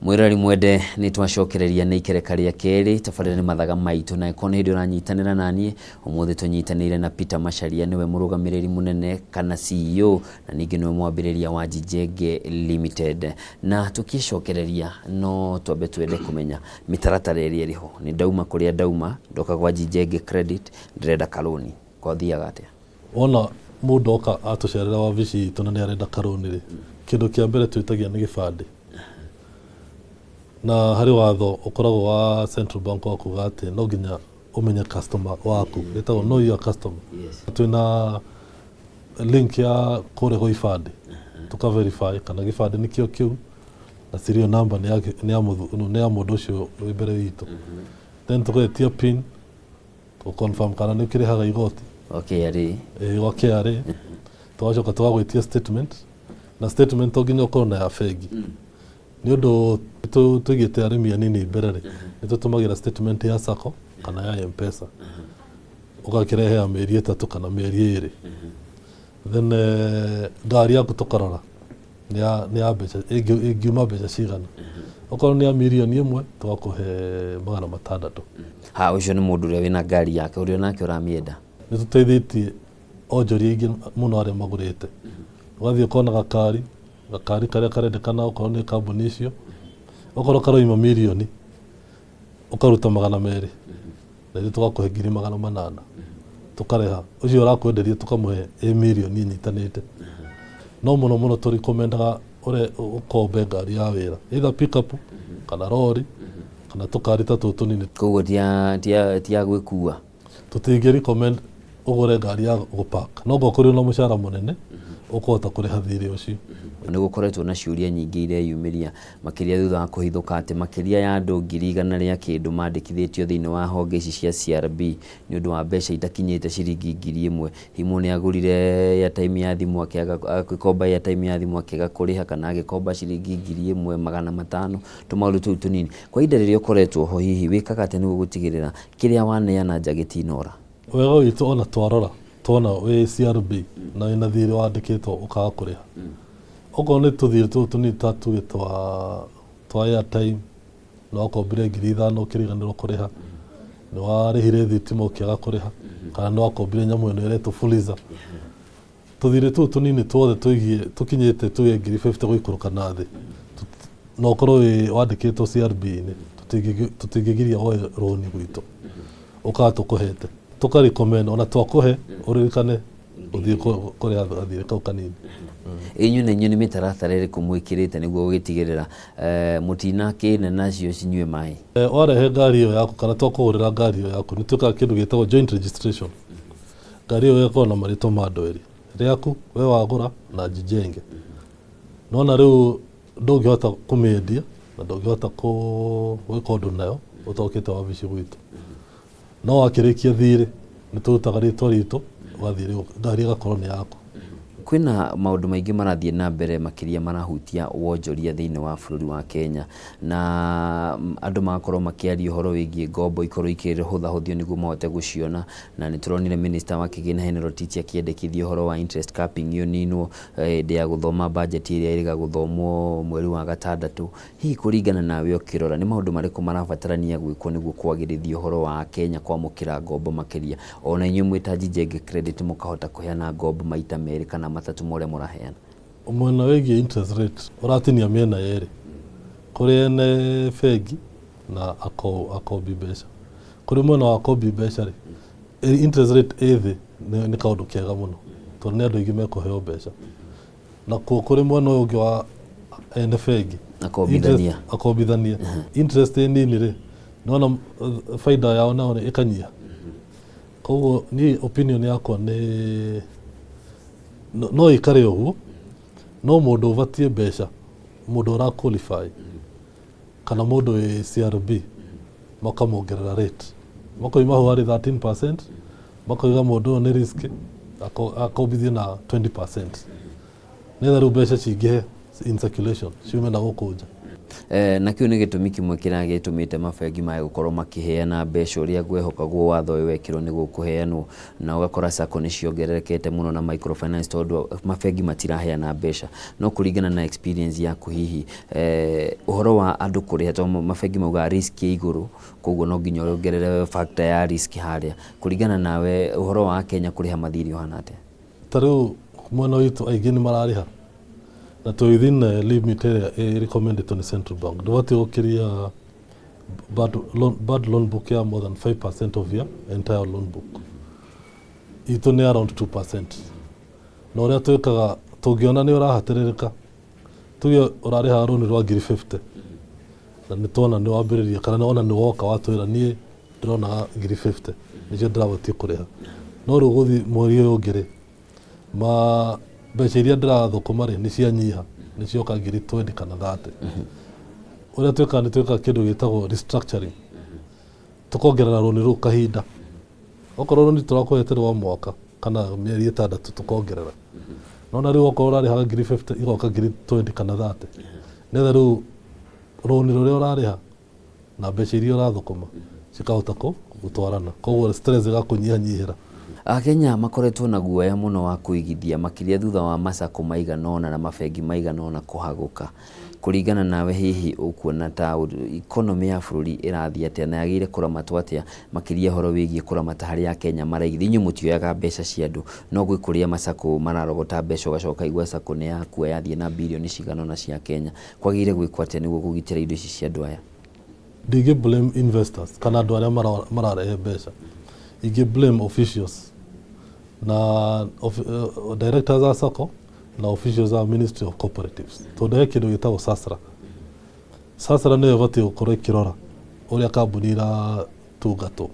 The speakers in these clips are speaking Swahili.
Mwirari mwende ni twacokereria ni ikereka ria keri tabarira ni Mathaga Maitu na ikone hindi uranyitanira nani umuthi tunyitanire na Macharia niwe murugamiriri munene kana CEO na ningi niwe mwambiriria wa Jijenge Ltd na tukicokereria no twambe twende kumenya mitaratara iri iriho ni ndauma kuria ndauma ndoka kwa Jijenge Credit ndirenda karoni kwa thiaga atia ona mundu oka atucerera wabici itu na ni arenda karoni ri kindu kia mbere twitagia ni gibande na hari watho ukoragwo wa Central Bank wa kuga ati no nginya umenye customer waku etagwo know your customer. Twina link ya kureho ifande tuka verify kana gifande nikio kiu na serial number ni ya mundu ucio ibere witu then tugetia pin to confirm kana ni kirihaga igoti ari ari twacoka twagwitia statement na statement oginya ukorwo ya fegi ni undu tugite arimi anini berere nitutumagira statement ya sako kana ya mpesa ugakirehe ya mieri 3 kana mieri 2 then ngari yaku tukarora ni ya becha igiuma becha cigana okorwo ni ya milioni 1 twakuhe 600 ha ucio ni mundu uria wina ngari yake uria nake uramienda nituteithitie onjoria ingi muno aria magurite wathie kona gakari karia karendekana okorwo ni kambuni icio okorwo karoima milioni ukaruta 200 na ithu tugakuhe 800 tukareha ucio urakwenderia tukamuhe milioni inyitanite no muno turi komendaga ore ukombe ngari ya wira either pick up kana lori kana tukari tatu tunini koguo tia gwikua tutingi recommend ugure ngari ya gupark no gokuri no mushara munene ukota kuriha thiri ucio ni gukoretwo na ciuria nyingi iria yumiria makiria thutha wa kuhithuka ati makiria ya andu 100 ria kindu mandikithitio thiini wa honge ici cia CRB ni undu wa mbeca itakinyite ciringi 1000 himu ni agurire ya time ya thimu akiaga gikomba ya time ya thimu akiaga kuriha kana agikomba ciringi 1500 tumauru tu tunini kwa ida riria ukoretwo ho hihi wikaga ati ni gugutigirira kiria waneana njagitinora wega witu ona twarora tona we CRB na ina thiri wandikitwo ukaga kuriha oko ni tuthire tuni tatu twa ya time no ko bire 5,000 kiriganiro kuriha no warihire thitimo kiaga kuriha kana no ko bire nyamu eno ire tufuliza tuthire tunini twothe tuigie tukinyite tuge 50 gwikuruka nathi no korwo wandikitwo CRB ni tutigigiria o roni gwitu ukatukuhete tukarecommend ona twakuhe uririkane uthie kuri athire kau kanini inyu ni mitaratara iri kumwikirite niguo ugitigirira mutina kine nacio cinywe mai warehe ngari iyo yaku kana twakuhurira ngari iyo yaku ni tuka kindu gitagwo joint registration ngari iyo yako na marito madweri riaku we wagura na Jijenge nona riu ndungihota kumendia na ndungihota gwika undu nayo utokite wabici gwitu no wakirikia thiri ni turutaga ritwa ritu wathire ngari gakorwo ni yaku kwina maundu maingi marathie na mbere makiria marahutia wonjoria thiini wa bururi wa Kenya na andu makorwo makiaria uhoro wigie ngombo ikorwo ikirihuthahuthio niguo mahote guciona na ni turonire minister wa kigina Henry Rotich akiendekithia uhoro wa interest capping yo ninwo ndi ya guthoma budget iria iriga guthomwo mweri wa gatandatu hihi kuringana nawe ukirora ni maundu mariku marabatarania gwikwo niguo kwagirithia uhoro wa Kenya kwamukira ngombo makiria ona inyu mwita Jijenge Credit mukahota kuheana ngombo maita meri kana matatu more muraheana umwana wegi interest rate uratinia miena yeri kuri ene fegi na akobi beca kuri mwana wa akobi beca ri interest rate ethi ni kaundu kiega muno tondu ni andu ingi mekuheo beca na kuri mwana ungi wa ene fegi akobithania interest nini ri nona faida yao nao ni ikanyia koguo ni opinion yakwa ni no ikare uguo no mundu uvatie beca mundu ura qualify kana mundu e CRB makamongerera rate makoima ho ari 13% makoiga mundu ni risk akobithie na 20% nether beca cingihe in circulation ciume na gukunja na kĩu nĩ gĩtũmi kĩmwe kĩrĩa gĩtũmĩte mabengi maya gũkorwo makĩheana mbeca ũrĩa gwehokagwo watho ũyũ wekĩrwo nĩguo kũheanwo, na ũgakora sacco nĩ ciongererekete mũno na microfinance tondũ mabengi matiraheana mbeca. No kũringana na experience yaku hihi ũhoro wa andũ kũrĩha tondũ mabengi mauga risk ĩ igũrũ, koguo no nginya ũongerere factor ya risk harĩa. Kũringana nawe ũhoro wa Kenya kũrĩha mathirĩ ũhana atĩa? Tarĩu mwena witũ aingĩ nĩ mararĩha na to within limit ĩrĩa recommended ni Central Bank. Ndũbatiĩ gũkĩria bad loan book ya more than 5% of your entire loan book. Itũ nĩ around 2%. Na ũrĩa twĩkaga tũngĩona nĩ ũrahatĩrĩrĩka, tuge ũrarĩha rũni rwa ngiri 50 na nĩ tuona nĩ wambĩrĩria kana ona nĩ woka watwĩra niĩ ndĩrona ngiri 50 nĩcio ndĩrabatiĩ kũrĩha. No rĩu gũthiĩ mweri ũyũ ũngĩ mbeca iria ndĩrathũkũma nĩ cianyiha, nĩ cioka ngiri 20 kana 30. Ũrĩa twĩkaga nĩ twĩkaga kĩndũ gĩtagwo restructuring. Tũkongerera rũni rũu kahinda. Okorwo rũni tũrakũhete rwa mwaka kana mĩeri 6 tũkongerera. No na rĩu okorwo ũrarĩha ngiri 50 igoka ngiri 20 kana 30. Nĩgetha rĩu rũni rũrĩa ũrarĩha na mbeca iria ũrathũkũma cikahota gũtwarana. Koguo stress ĩgakũnyihanyihĩra. Akenya makoretwo na guoya mũno wa kũigithia makĩria thutha wa macako maigana ũna na mabengi maigana ũna kũhagũka. Kũringana nawe hihi ũkuona ta economy ya bũrũri ĩrathiĩ atĩa na yagĩrĩire kũramatwo atĩa, makĩria horo wĩgiĩ kũramata harĩa Akenya maraigithia? Inyuĩ mũtioyaga mbeca cia andũ, no gwĩ kũrĩa macako mararogota mbeca ũgacoka igua sako nĩ yakuo yathiĩ na birioni cigana ũna cia Kenya. Kwagĩrĩire gwĩkwo atĩa nĩguo kũgitĩra indo ici cia andũ aya? Ndingĩ blame investors kana andũ arĩa mararehe mbeca. Ingĩ blame officials na directors a sacco na officials a Ministry of Cooperatives. Tondũ he kĩndũ gĩtagwo SASRA. SASRA nĩyo ĩbatiĩ gũkorwo ĩkĩrora ũrĩa kambuni iratungatwo.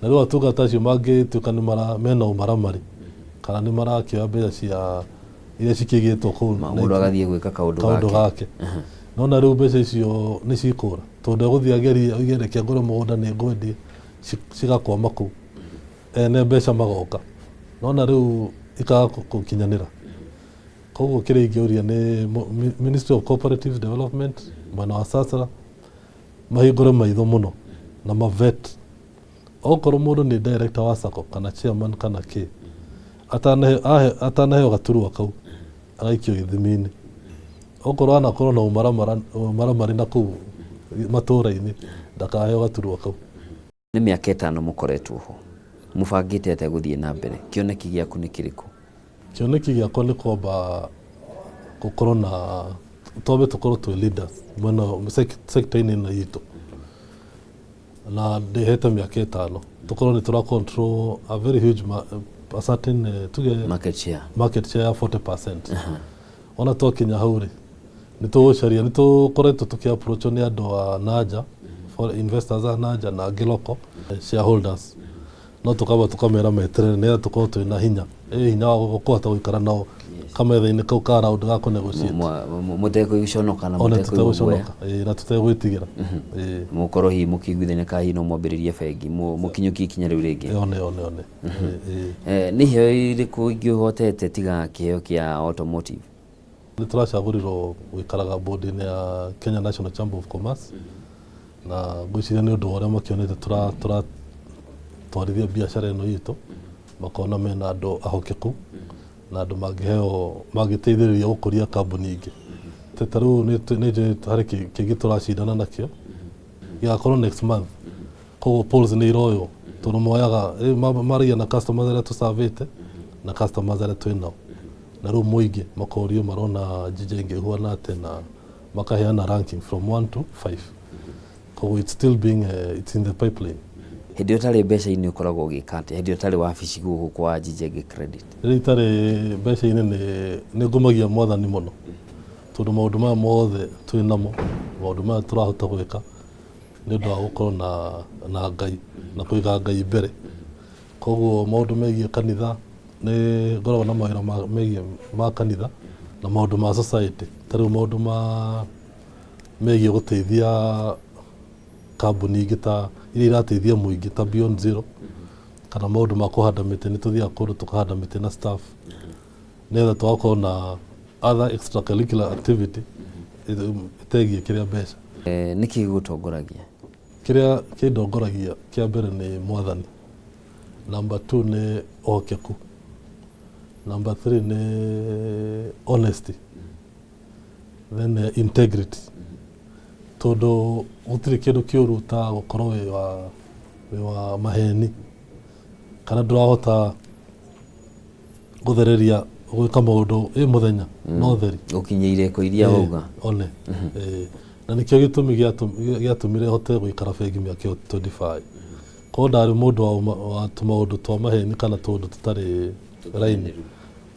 Na rĩu atungata acio mangĩtuĩka mena ũmaramari kana nĩ marakĩoya mbeca cia iria cikĩigĩtwo kũu, mũndũ agathiĩ gwĩka kaũndũ gake. No na rĩu mbeca icio nĩ cikũra tondũ egũthiĩ ageria oige reke ngũre mũgũnda nĩ ngwendie, cigakwama kũu, ene mbeca magoka. No na rĩu ikaga gũkinyanĩra. Koguo kĩrĩa ingĩũria nĩ Ministry of Cooperative Development mwena wa SASRA mahingũre maitho mũno na mavet. Okorwo mũndũ nĩ director wa sacco kana chairman kana kĩ, atanaheo gaturwa kau agaikio gĩthimi-inĩ. Okorwo anakorwo na ũmaramari na kũu matũũra-inĩ ndakaheo gaturwa kau. Nĩ mĩaka 5 mũkoretwo ho, mũbangĩte atĩa gũthiĩ na mbere? Kĩoneki gĩaku nĩ kĩrĩkũ? Kĩoneki gĩakwa nĩ kwamba gũkorwo na tũkorwo twĩ leaders mwena sector-inĩ ĩno itũ, na ndĩhete mĩaka 5 tũkorwo nĩ tũra control a very huge a certain market share ya 40%. Ona twakinya hau rĩ nĩ tũgũcaria, nĩ tũkoretwo tũkĩ-approach nĩ andũ a nanja, for investors a nanja na angĩ local shareholders. No tũkamera meterere nĩgetha tũkorwo twĩna hinya, hinya wa kũhota gũikara nao kametha-inĩ kau ka round ga kũ-negotiate. Mũtegũconoka na mũtegũiguoya na tũtegwĩtigĩra. Mũkorwo hihi mũkĩiguithania kana hihi no mwambĩrĩrie bengi, mũkinyũkie ikinya rĩu rĩngĩ. One. Nĩ iheo irĩkũ ingĩhotete tiga kĩheo kĩa automotive? Nĩ tũracagũrirwo gũikaraga board-inĩ ya Kenya National Chamber of Commerce, na ngwĩciria nĩ ũndũ ũrĩa makĩonete twarithia biacara ĩno itũ, makona mena andũ ahokeku na andũ mangĩteithĩrĩria gũkũria kambuni ingĩ. Ta rĩu nĩ harĩ kĩngĩ tũracindana nakĩo gĩgakorwo next month. Koguo polls nĩ iroywo tondũ moyaga maragia na customers arĩa tũ-surveyte na customers arĩa twĩnao, na rĩu mũingĩ makorio marona Jijenge huana atĩ na makaheana ranking from 1 to 5. Koguo it's still being it's in the pipeline. Hĩndĩ ũtarĩ mbeca-inĩ ũkoragwo ũgĩka atĩa? Hĩndĩ ũtarĩ wabici gũkũ kwa Jijenge Credit? Rĩrĩa itarĩ mbeca-inĩ nĩ ngomagia Mwathani mũno tondũ maũndũ maya mothe twĩnamo, maũndũ maya tũrahota gwĩka nĩ ũndũ wa gũkorwo na Ngai na kũiga Ngai mbere. Koguo maũndũ megiĩ kanitha nĩ ngoragwo na mawĩra megiĩ ma kanitha na maũndũ ma society. Ta rĩu maũndũ megiĩ gũteithia kambuni ingĩ ta iria irateithia mũingĩ ta Beyond Zero, kana maũndũ ma kũhanda mĩtĩ, nĩ tũthiaga kũndũ tũkahanda mĩtĩ na staff nĩgetha tũgakorwo na other extracurricular activity itegie kiria mbeca niki gutongoragia kiria kindongoragia kia mbere ni mwathani, number 2 ni okeku, number 3 ni honesty, then integrity, tondu gutiri kindu kiuru ta gukorwo wi wa maheni kana ndurahota guthereria gwika maundu muthenya no theri ukinyeire ko iria wauga one na nikio gitumi giatumire hote gwikara bengi miaka 25 ko ndari mundu wa maundu twa maheni kana tundu tutari raini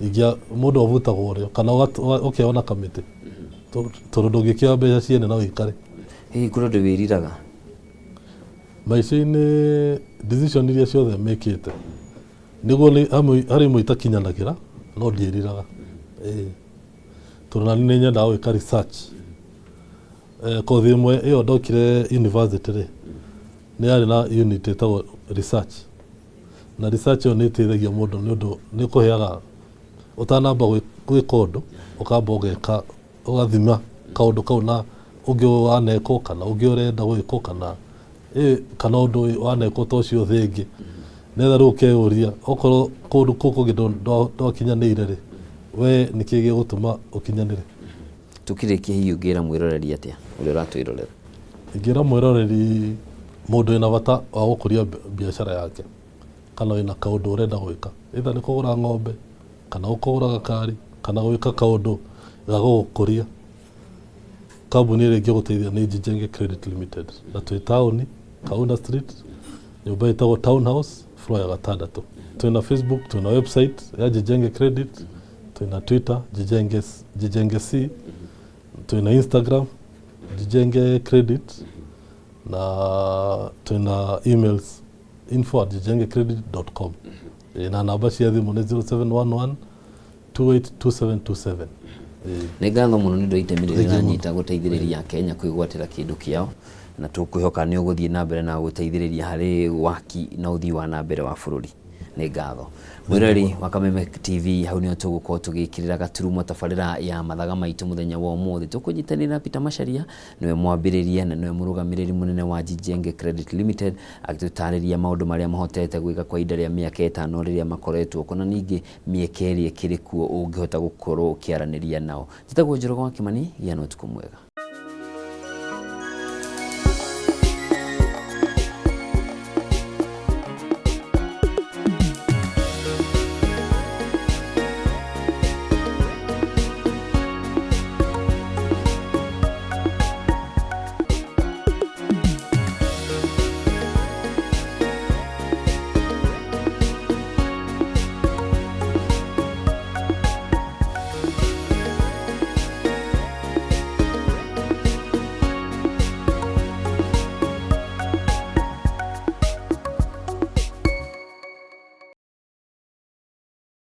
igia mundu ovutagwo rio kana ukiona kamiti tondu ndungikia mbeca ciene na wikare kuri ndwiriraga maica-inĩ decision iria ciothe mekĩte nĩguo harĩ imwe itakinyanagira no ndiĩriraga tondũ nani nĩ nyendaga gwĩka research kothi ĩmwe ĩyo ndokire university rĩ nĩ yarĩ na unit ĩtagwo research, na research ĩyo nĩ ĩteithagia mũndũ nĩ ũndũ nĩ kũheaga ũtanamba gwĩka ũndũ ũkamba ũgeka ũgathima kaũndũ kau na ũngĩ wanekwo kana ũngĩ ũrenda gwĩkwo kana ũndũ wanekwo ta ũcio thĩngĩ netha rĩu ũkeyũria okorwo kũndũ kũngĩ ndwakinyanĩire rĩ we nĩkĩ gĩgũtũma ũkinyanĩre. Tukĩrĩkia hihi ũngĩra mwĩroreri atĩa ũrĩa ũratwĩrorera? Ingĩra mwĩroreri mũndũ wĩna bata wa gũkũria biacara yake kana wĩna kaũndũ ũrenda gwĩka either nĩ kũgũra ng'ombe kana gũkũgũra gakari kana gwĩka kaũndũ ga gũgũkũria, kambuni ĩrĩa ĩngĩgũteithia nĩ Jijenge Credit Ltd na twĩ taũni Kaunda Street, nyũmba ĩtagwo Townhouse floor ya 6. Twĩna Facebook, twĩna website ya Jijenge Credit, twĩna Twitter Jijenge C, twĩna Instagram Jijenge Credit na twĩna emails info@jijengecredit.com na namba cia thimũ nĩ 0711 282727. Nĩ ngatho mũno nĩ ũndũ itemirĩra ranyita gũteithĩrĩria Kenya kwĩgwatĩra kĩndũ kĩao na tũkwĩhoka nĩ ũgũthiĩ na mbere na gũteithĩrĩria harĩ waki na ũthii wa na mbere wa bũrũri. Nĩ ngatho. Mwĩroreri wa Kameme TV, hau nĩho tũgũkorwo tũgĩkĩrĩra gaturumo tabarĩra ya Mathaga Maitu mũthenya wa ũmũthĩ. Tũkũnyitanĩra Peter Macharia, nĩwe mwambĩrĩria na nĩwe mũrũgamĩrĩri mũnene wa Jijenge Credit Ltd, agĩtũtarĩria maũndũ marĩa mahotete gwĩka kwa ihinda rĩa mĩaka 5 rĩrĩa makoretwo kuo na ningĩ mĩeke ĩrĩa ĩkĩrĩ kuo ũngĩhota gũkorwo ũkĩaranĩria nao. Njĩtagwo Njoroge wa Kimani, gĩa na ũtukũ mwega.